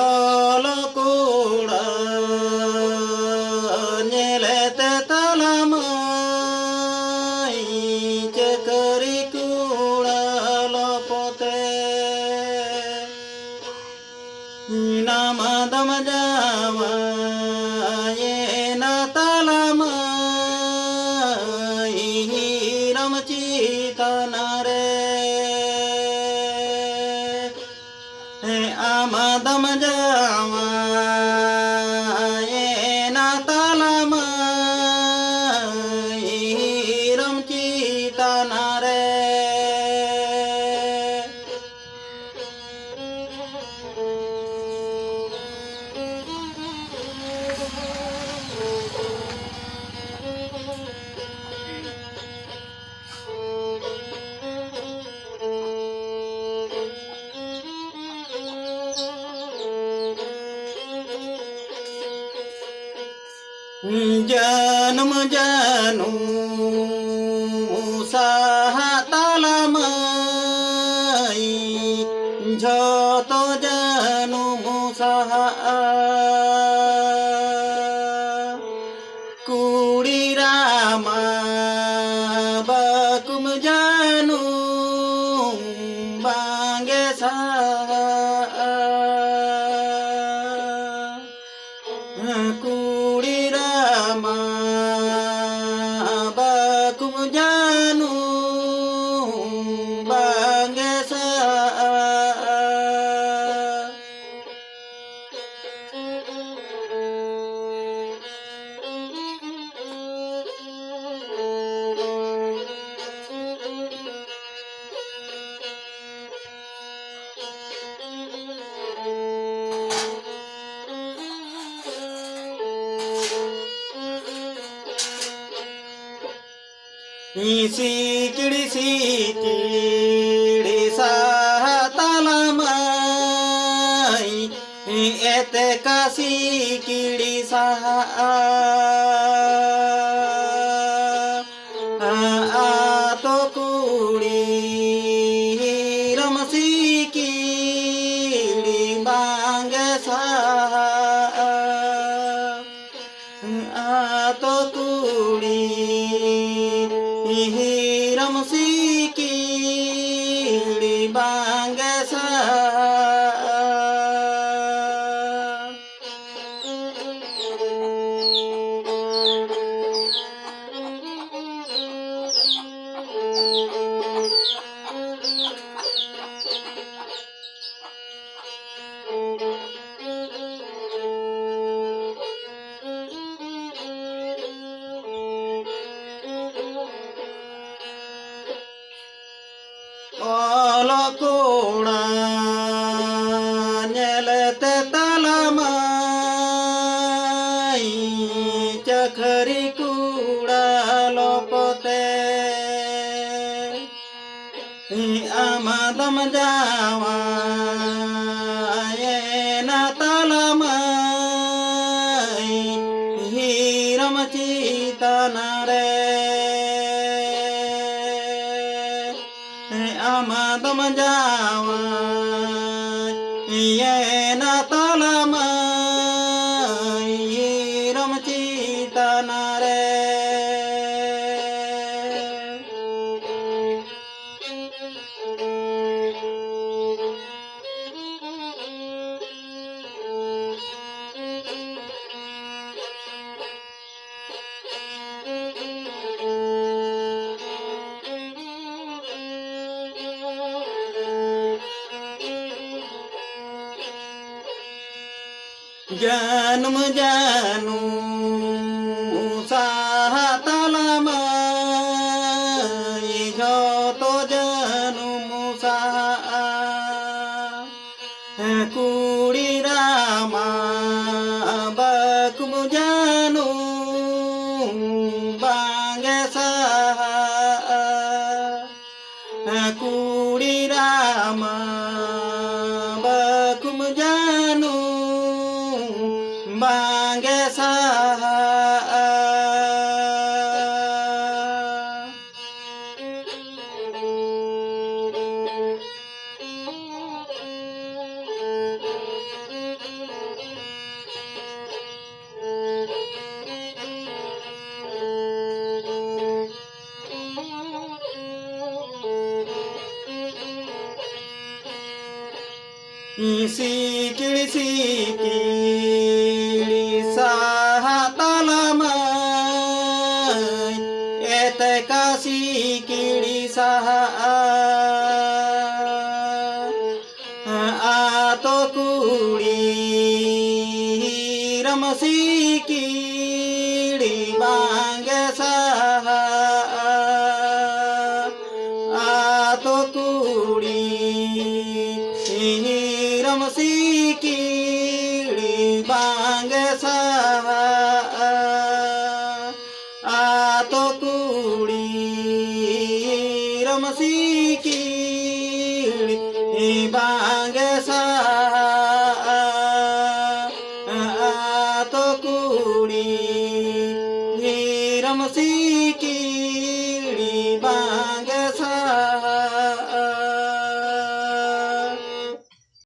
Olokoda nyelete talamai cekeri kuda lopote nama dama jawa yena talamai hiram cita nare amadam jawa yena talamai hiram cita nare Janum janum usaha talamai joto janum usaha kudi rama bakum janum bangesa kudi rama bakum janum bangesa sikiri saha talamai ete kasikiri saha ato kuri hiram sikiri bangge saha ato kuri hiram sikiri bangesa Olokoda nyelete talamai cekeri kuda lopote amadam jawa yena talamai hiram cita nare amadam jawa yena talamai hiram cita nare janum janum usaha talamai joto janum usaha kudi rama bakum janum bangesa kudi rama bakum janum bangesa सिकिडी सिकिडी साताला माय येत का सिकिडी सहा आतो कुडी रमसी किडी बांग सहा आतो कुडी रमसी किडी बांग सहा आतो कुडी रमसी किडी बांग सहा आतो कुडी रमसी किडी बांग